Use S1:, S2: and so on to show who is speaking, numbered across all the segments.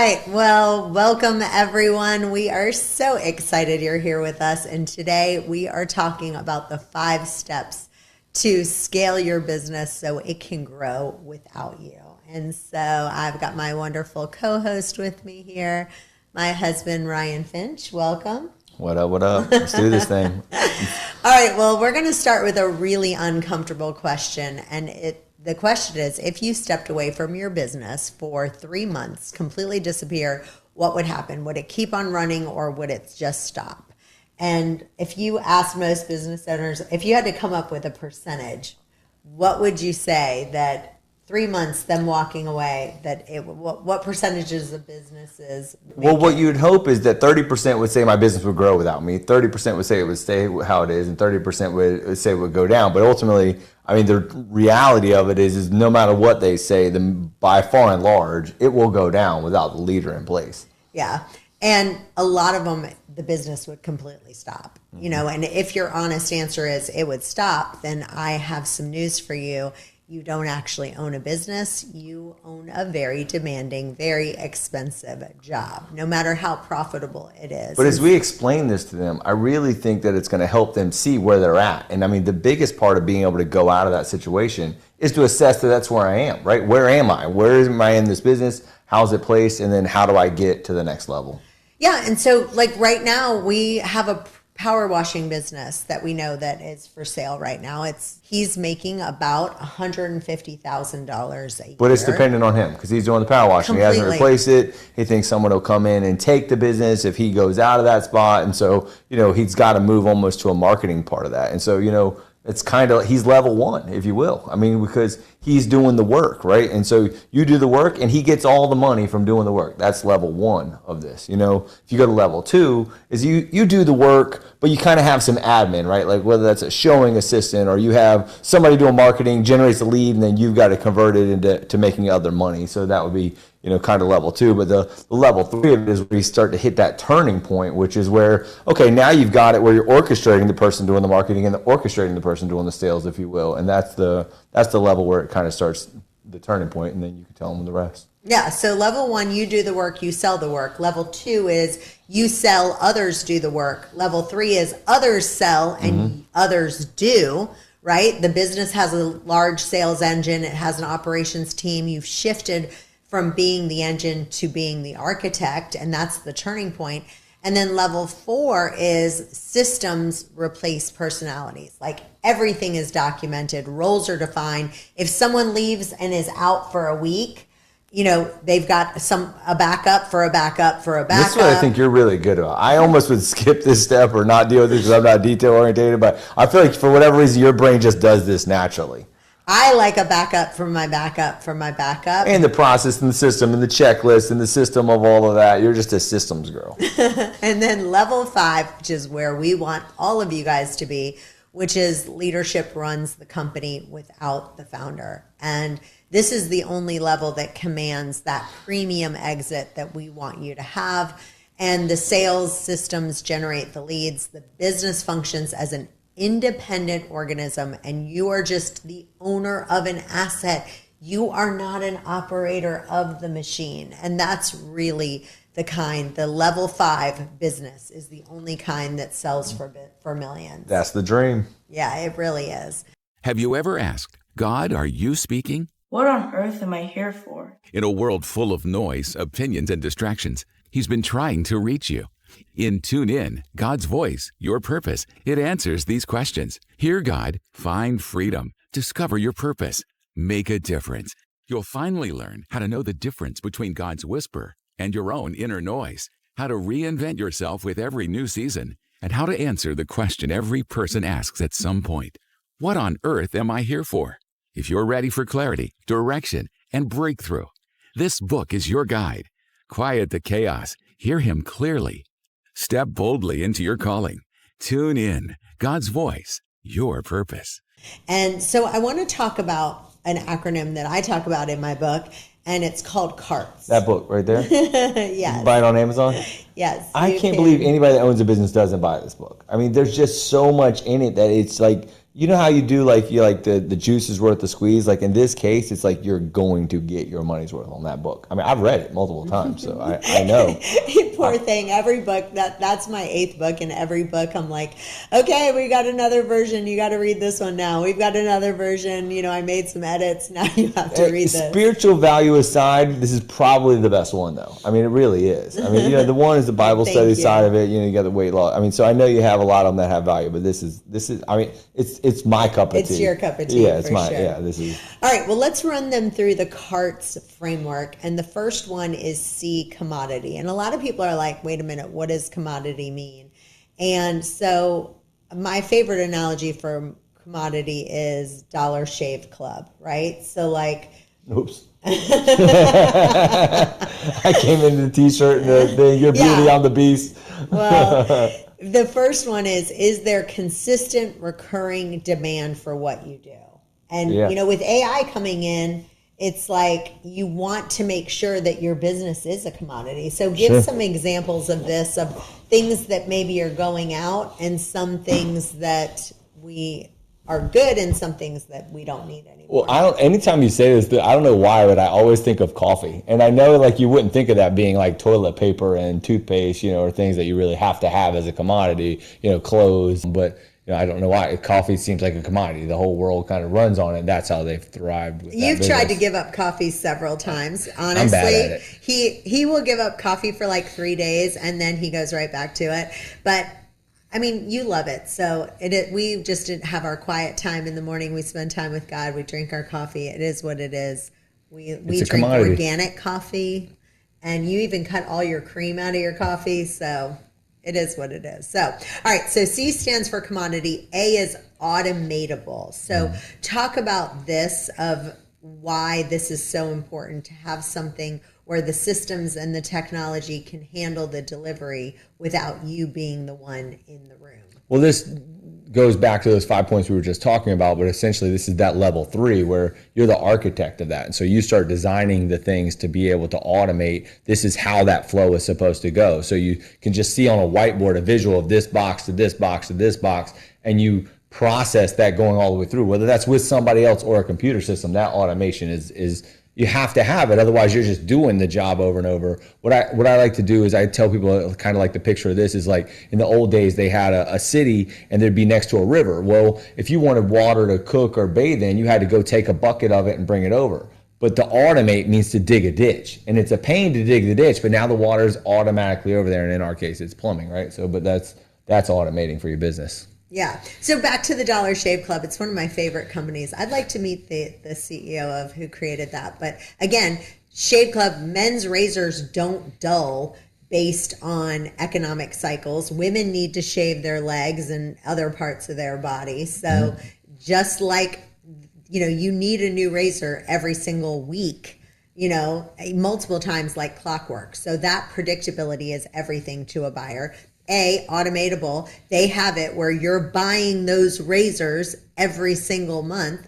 S1: right. Well, welcome everyone. We are so excited you're here with us. And today we are talking about the 5 steps to scale your business so it can grow without you. And so I've got my wonderful co-host with me here, my husband, Rhyan Finch. Welcome.
S2: What up, what up? Let's do this thing.
S1: All right. Well, we're going to start with a really uncomfortable question. And the question is, if you stepped away from your business for 3 months, completely disappear, what would happen? Would it keep on running or would it just stop? And if you asked most business owners, if you had to come up with a percentage, what would you say that 3 months, them walking away, what percentages of businesses?
S2: Well, what you'd hope is that 30% would say my business would grow without me, 30% would say it would stay how it is, and 30% would say it would go down. But ultimately, I mean, the reality of it is no matter what they say, by far and large, it will go down without the leader in place.
S1: Yeah. And a lot of them, the business would completely stop, and if your honest answer is it would stop, then I have some news for you. You don't actually own a business. You own a very demanding, very expensive job, no matter how profitable it is.
S2: But as we explain this to them, I really think that it's going to help them see where they're at. And I mean, the biggest part of being able to go out of that situation is to assess that that's where I am, right? Where am I? Where am I in this business? How's it placed? And then how do I get to the next level?
S1: Yeah. And so like right now we have a power washing business that we know that is for sale right now. He's making about $150,000 a year.
S2: But it's dependent on him because he's doing the power washing.
S1: Completely.
S2: He hasn't replaced it. He thinks someone will come in and take the business if he goes out of that spot. And so, he's got to move almost to a marketing part of that. And so, it's kind of, he's level 1, if you will. I mean, because he's doing the work, right? And so you do the work and he gets all the money from doing the work. That's level 1 of this. If you go to level 2 is you do the work, but you kind of have some admin, right? Like whether that's a showing assistant or you have somebody doing marketing, generates a lead, and then you've got to convert it into making other money. So that would be, kind of level 2, but the level 3 of it is where you start to hit that turning point, which is where, okay, now you've got it where you're orchestrating the person doing the marketing and orchestrating the person doing the sales, if you will. And that's the level where it kind of starts the turning point, and then you can tell them the rest.
S1: Yeah. So level 1, you do the work, you sell the work. Level 2 is you sell, others do the work. Level 3 is others sell and others do. Right? The business has a large sales engine. It has an operations team. You've shifted from being the engine to being the architect, and that's the turning point. And then level 4 is systems replace personalities. Like everything is documented, roles are defined. If someone leaves and is out for a week, they've got a backup for a backup for a backup.
S2: This is what I think you're really good about. I almost would skip this step or not deal with it because I'm not detail oriented, but I feel like for whatever reason, your brain just does this naturally.
S1: I like a backup for my backup for my backup.
S2: And the process and the system and the checklist and the system of all of that. You're just a systems girl.
S1: And then level 5, which is where we want all of you guys to be, which is leadership runs the company without the founder. And this is the only level that commands that premium exit that we want you to have. And the sales systems generate the leads. The business functions as an independent organism, and you are just the owner of an asset. You are not an operator of the machine. And that's really the level 5 business is the only kind that sells for millions.
S2: That's the dream.
S1: Yeah, it really is.
S3: Have you ever asked, God, are you speaking?
S4: What on earth am I here for?
S3: In a world full of noise, opinions, and distractions, He's been trying to reach you. In Tune In, God's Voice, Your Purpose, it answers these questions. Hear God, find freedom, discover your purpose, make a difference. You'll finally learn how to know the difference between God's whisper and your own inner noise, how to reinvent yourself with every new season, and how to answer the question every person asks at some point. What on earth am I here for? If you're ready for clarity, direction, and breakthrough, this book is your guide. Quiet the chaos. Hear Him clearly. Step boldly into your calling. Tune in. God's Voice, Your Purpose.
S1: And so I want to talk about an acronym that I talk about in my book, and it's called CARTS.
S2: That book right there?
S1: Yes.
S2: Buy it on Amazon?
S1: Yes.
S2: I can't believe anybody that owns a business doesn't buy this book. I mean, there's just so much in it that it's like you know how you do like the juice is worth the squeeze. Like in this case, it's like you're going to get your money's worth on that book. I mean, I've read it multiple times, so I know.
S1: Poor thing. Every book that's my 8th book, and every book I'm like, okay, we got another version. You got to read this one now. We've got another version. You know, I made some edits. Now you have to read this.
S2: Spiritual value aside, this is probably the best one, though. I mean, it really is. I mean, the one is the Bible study side of it. You got the weight loss. I mean, so I know you have a lot of them that have value, but this is. I mean, it's my cup of tea.
S1: It's your cup of tea.
S2: Yeah, it's
S1: for
S2: my
S1: sure.
S2: yeah. This is
S1: all right. Well, let's run them through the CARTS framework, and the first one is C, commodity. And a lot of people are like, "Wait a minute, what does commodity mean?" And so, my favorite analogy for commodity is Dollar Shave Club, right? So, like,
S2: oops. I came in the T-shirt and the thing. Your beauty on the beast.
S1: Well. The first one is there consistent recurring demand for what you do? And, with AI coming in, it's like you want to make sure that your business is a commodity. So give some examples of this, of things that maybe are going out and some things that we are good and some things that we don't need anymore.
S2: Well, anytime you say this, I don't know why, but I always think of coffee. And I know like you wouldn't think of that being like toilet paper and toothpaste, or things that you really have to have as a commodity, clothes. But I don't know why coffee seems like a commodity. The whole world kind of runs on it. That's how they've thrived. With
S1: You've tried to give up coffee several times. Honestly,
S2: I'm bad at it.
S1: He will give up coffee for like 3 days and then he goes right back to it. But I mean, you love it. So we just didn't have our quiet time in the morning. We spend time with God. We drink our coffee. It is what it is. We drink commodity. Organic coffee, and you even cut all your cream out of your coffee. So it is what it is. So, all right. So C stands for commodity. A is automatable. So talk about this, of why this is so important to have something where the systems and the technology can handle the delivery without you being the one in the room.
S2: Well, this goes back to those 5 points we were just talking about, but essentially this is that level 3 where you're the architect of that. And so you start designing the things to be able to automate. This is how that flow is supposed to go. So you can just see on a whiteboard a visual of this box to this box to this box, and you process that going all the way through, whether that's with somebody else or a computer system. That automation is you have to have it. Otherwise, you're just doing the job over and over. What I like to do is I tell people, kind of like the picture of this is like in the old days, they had a city and they'd be next to a river. Well, if you wanted water to cook or bathe in, you had to go take a bucket of it and bring it over. But to automate means to dig a ditch, and it's a pain to dig the ditch, but now the water is automatically over there. And in our case, it's plumbing, right? So, but that's automating for your business.
S1: Yeah. So back to the Dollar Shave Club. It's one of my favorite companies. I'd like to meet the CEO of who created that. But again, Shave Club, men's razors don't dull based on economic cycles. Women need to shave their legs and other parts of their body. So just like, you need a new razor every single week, multiple times like clockwork. So that predictability is everything to a buyer. A, automatable, they have it where you're buying those razors every single month.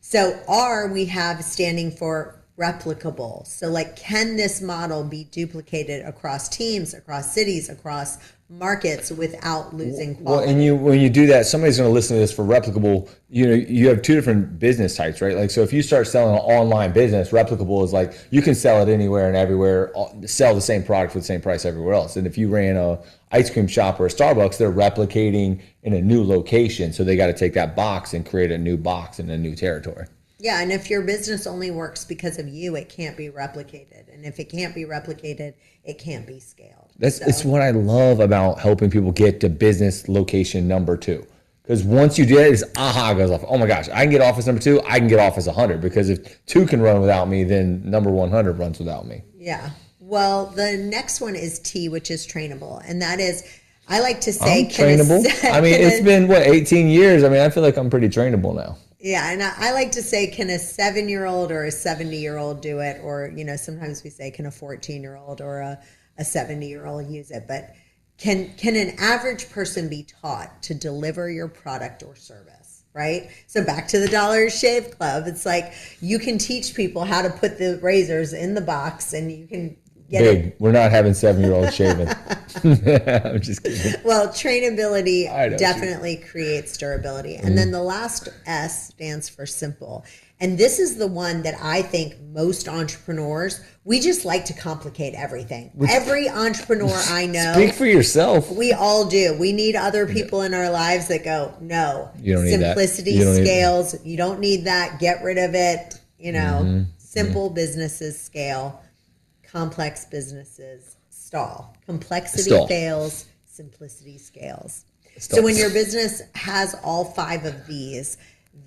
S1: So R, we have standing for replicable. So like, can this model be duplicated across teams, across cities, across markets without losing quality?
S2: Well, and when you do that, somebody's going to listen to this for replicable. You have 2 different business types, right? Like, so if you start selling an online business, replicable is like you can sell it anywhere and everywhere, sell the same product for the same price everywhere else. And if you ran a ice cream shop or a Starbucks, they're replicating in a new location, so they got to take that box and create a new box in a new territory.
S1: Yeah, and if your business only works because of you, it can't be replicated. And if it can't be replicated, it can't be scaled.
S2: It's what I love about helping people get to business location number 2. Because once you do it, it's aha goes off. Oh my gosh, I can get office number 2, I can get office 100. Because if 2 can run without me, then number 100 runs without me.
S1: Yeah. Well, the next one is T, which is trainable. And that is, I like to say,
S2: trainable. It's been 18 years. I feel like I'm pretty trainable now.
S1: Yeah, and I like to say, can a 7-year-old or a 70-year-old do it? Or, sometimes we say, can a 14-year-old or a 70-year-old use it? But can an average person be taught to deliver your product or service, right? So back to the Dollar Shave Club, it's like you can teach people how to put the razors in the box, and you can
S2: Big. We're not having 7-year-olds shaving. I'm just kidding.
S1: Well, trainability
S2: I know,
S1: definitely creates durability. And then the last S stands for simple. And this is the one that I think most entrepreneurs, we just like to complicate everything. Every entrepreneur I know.
S2: Speak for yourself.
S1: We all do. We need other people in our lives that go, no,
S2: You don't need that.
S1: simplicity
S2: You don't need-
S1: scales. You don't need that. Get rid of it. You know, simple businesses scale. Complex businesses stall. Complexity
S2: Stall.
S1: fails, simplicity scales.
S2: Stall.
S1: So when your business has all 5 of these,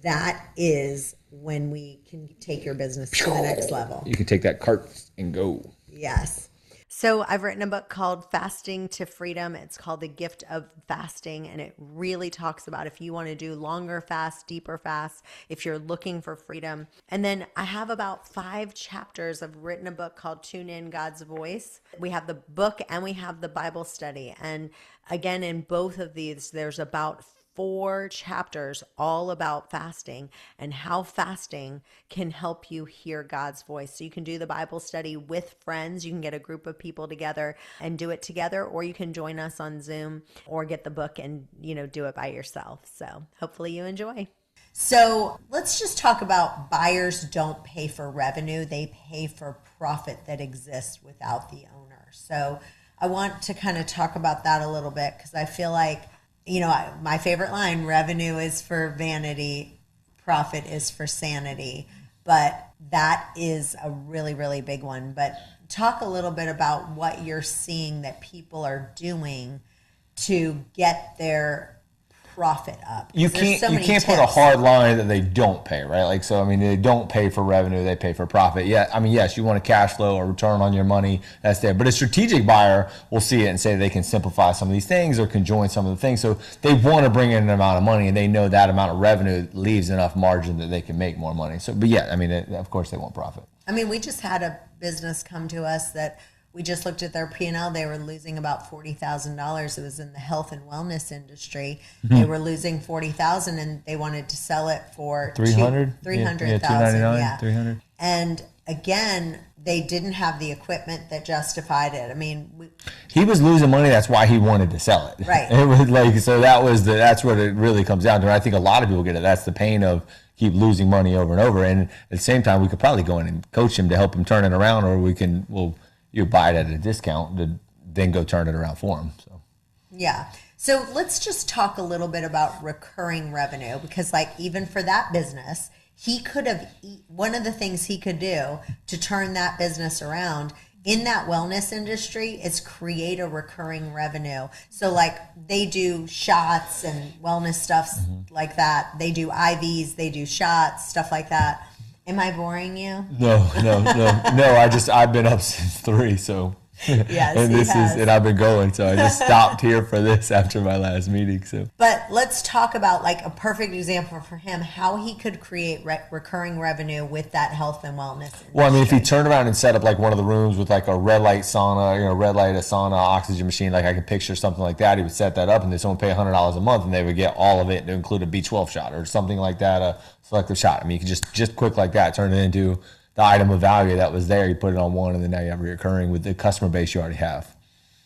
S1: that is when we can take your business to the next level.
S2: You can take that cart and go.
S1: Yes. So I've written a book called Fasting to Freedom. It's called The Gift of Fasting. And it really talks about if you want to do longer fasts, deeper fasts, if you're looking for freedom. And then I have about 5 chapters. I've written a book called Tune In God's Voice. We have the book and we have the Bible study. And again, in both of these, there's about 4 chapters all about fasting and how fasting can help you hear God's voice. So you can do the Bible study with friends. You can get a group of people together and do it together, or you can join us on Zoom or get the book and, do it by yourself. So hopefully you enjoy. So let's just talk about buyers don't pay for revenue. They pay for profit that exists without the owner. So I want to kind of talk about that a little bit because I feel like my favorite line, revenue is for vanity, profit is for sanity. But that is a really, really big one. But talk a little bit about what you're seeing that people are doing to get their profit up.
S2: You can't put a hard line that they don't pay, right? Like, so, I mean, they don't pay for revenue, they pay for profit. Yeah, I mean, yes, you want a cash flow or return on your money, that's there. But a strategic buyer will see it and say they can simplify some of these things or can join some of the things. So they want to bring in an amount of money and they know that amount of revenue leaves enough margin that they can make more money. So, but yeah, I mean, of course they want profit.
S1: I mean, we just had a business come to us that we just looked at their P&L. They were losing about $40,000. It was in the health and wellness industry. They were losing $40,000 and they wanted to sell it for $300,000. Yeah,
S2: $300,000.
S1: And again, they didn't have the equipment that justified it. I mean,
S2: he was losing money. That's why he wanted to sell it.
S1: Right.
S2: It was like, so that's what it really comes down to. And I think a lot of people get it. That's the pain of keep losing money over and over. And at the same time, we could probably go in and coach him to help him turn it around, or you buy it at a discount to then go turn it around for him. So
S1: yeah. So let's just talk a little bit about recurring revenue, because like even for that business, one of the things he could do to turn that business around in that wellness industry is create a recurring revenue. So like they do shots and wellness stuff like that. They do IVs, they do shots, stuff like that. Am I boring you?
S2: No. I've been up since 3, so
S1: yes,
S2: and I've been going, so I just stopped here for this after my last meeting. So,
S1: but let's talk about like a perfect example for him how he could create recurring revenue with that health and wellness industry.
S2: Well, I mean, if he turned around and set up like one of the rooms with like a red light sauna, a sauna, oxygen machine, like I could picture something like that. He would set that up, and then someone pay $100 a month, and they would get all of it to include a B12 shot or something like that, a selective shot. I mean, you could just quick like that turn it into the item of value that was there. You put it on one, and then now you have recurring with the customer base you already have.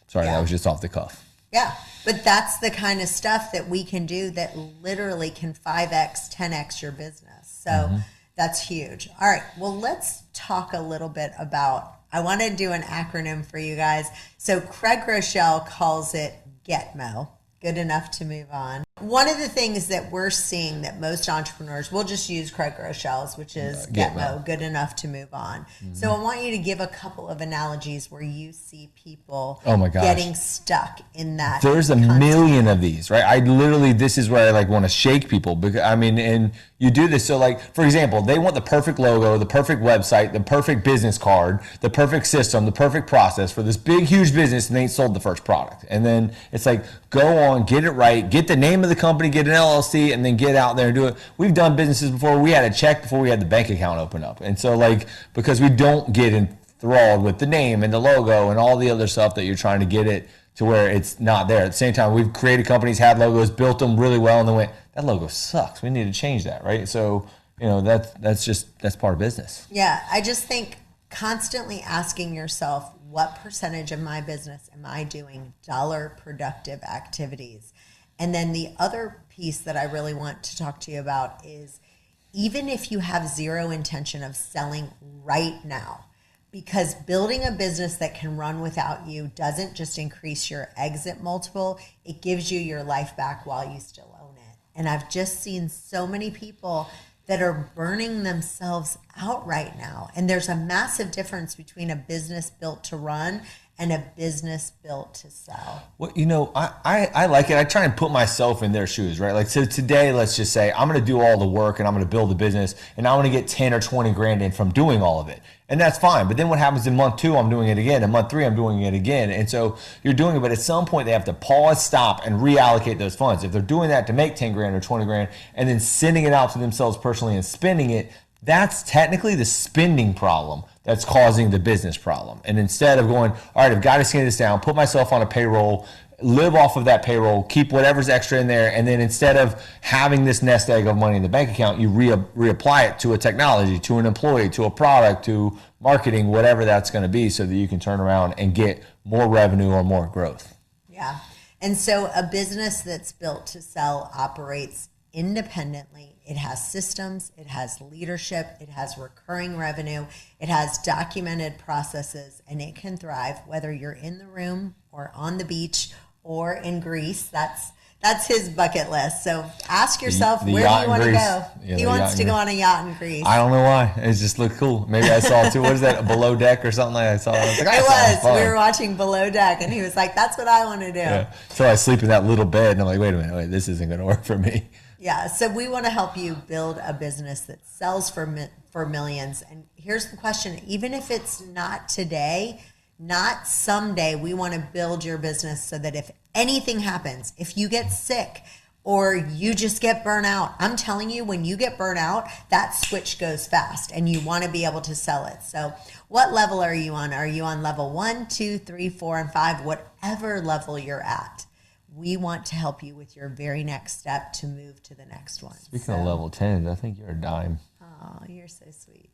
S2: Sorry, that was just off the cuff.
S1: Yeah, but that's the kind of stuff that we can do that literally can 5x, 10x your business. So that's huge. All right, well, let's talk a little bit about, I want to do an acronym for you guys. So Craig Rochelle calls it GETMO, good enough to move on. One of the things that we're seeing that most entrepreneurs, we'll just use Craig Rochelle's, which is GETMO, good enough to move on. So I want you to give a couple of analogies where you see people getting stuck in that.
S2: There's a million of these, right? I literally, this is where I like want to shake people because I mean, and you do this. So like, for example, they want the perfect logo, the perfect website, the perfect business card, the perfect system, the perfect process for this big, huge business, and they ain't sold the first product. And then it's like, go on, get it right, get the name of the company, get an LLC, and then get out there and do it. We've done businesses before. We had a check before we had the bank account open up. And so like, because we don't get enthralled with the name and the logo and all the other stuff that you're trying to get it to where it's not there. At the same time, we've created companies, had logos, built them really well, and then went, that logo sucks. We need to change that, right? So, that's part of business.
S1: Yeah, I just think constantly asking yourself, what percentage of my business am I doing dollar productive activities? And then the other piece that I really want to talk to you about is, even if you have zero intention of selling right now, because building a business that can run without you doesn't just increase your exit multiple, it gives you your life back while you still own it. And I've just seen so many people that are burning themselves out right now. And there's a massive difference between a business built to run and a business built to sell.
S2: Well, I like it. I try and put myself in their shoes, right? Like, so today, let's just say I'm going to do all the work and I'm going to build a business and I want to get 10 or 20 grand in from doing all of it. And that's fine. But then what happens in month 2, I'm doing it again. In month 3, I'm doing it again. And so you're doing it, but at some point they have to pause, stop, and reallocate those funds. If they're doing that to make 10 grand or 20 grand and then sending it out to themselves personally and spending it, that's technically the spending problem that's causing the business problem. And instead of going, all right, I've got to skinny this down, put myself on a payroll, live off of that payroll, keep whatever's extra in there, and then instead of having this nest egg of money in the bank account, you reapply it to a technology, to an employee, to a product, to marketing, whatever that's going to be, so that you can turn around and get more revenue or more growth.
S1: Yeah. And so a business that's built to sell operates independently. It has systems, it has leadership, it has recurring revenue, it has documented processes, and it can thrive whether you're in the room or on the beach or in Greece. That's his bucket list. So ask yourself,
S2: the
S1: where do
S2: yacht
S1: you
S2: in
S1: want to
S2: Greece.
S1: go?
S2: Yeah,
S1: He wants to go on a yacht in Greece.
S2: I don't know why. It just looked cool. Maybe I saw it too. What is that, a below deck or something like that? I saw it. I was like,
S1: It was.
S2: fun.
S1: We were watching Below Deck, and he was like, that's what I want to do.
S2: Yeah. So I sleep in that little bed, and I'm like, wait a minute, this isn't going to work for me.
S1: Yeah, so we want to help you build a business that sells for millions. And here's the question, even if it's not today, not someday, we want to build your business so that if anything happens, if you get sick or you just get burnt out, I'm telling you, when you get burnt out, that switch goes fast and you want to be able to sell it. So what level are you on? Are you on level 1, 2, 3, 4, and 5? Whatever level you're at. We want to help you with your very next step to move to the next one.
S2: Speaking of level 10s, I think you're a dime.
S1: Oh, you're so sweet.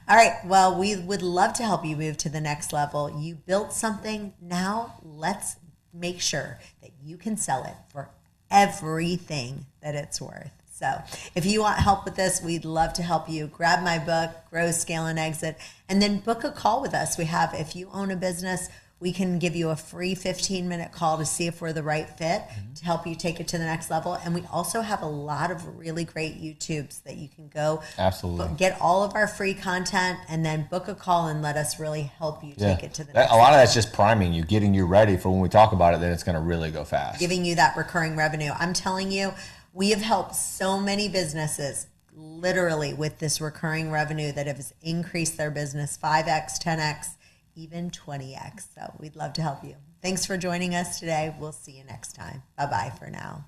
S1: All right. Well, we would love to help you move to the next level. You built something. Now let's make sure that you can sell it for everything that it's worth. So if you want help with this, we'd love to help you. Grab my book, Grow, Scale, and Exit, and then book a call with us. We have, if you own a business, we can give you a free 15-minute call to see if we're the right fit to help you take it to the next level. And we also have a lot of really great YouTubes that you can go
S2: Absolutely
S1: get all of our free content and then book a call and let us really help you take it to the next
S2: level. A lot
S1: level.
S2: of that's just priming you, getting you ready for when we talk about it, then it's going to really go fast.
S1: Giving you that recurring revenue. I'm telling you, we have helped so many businesses literally with this recurring revenue that have increased their business 5x, 10x, even 20x. So we'd love to help you. Thanks for joining us today. We'll see you next time. Bye-bye for now.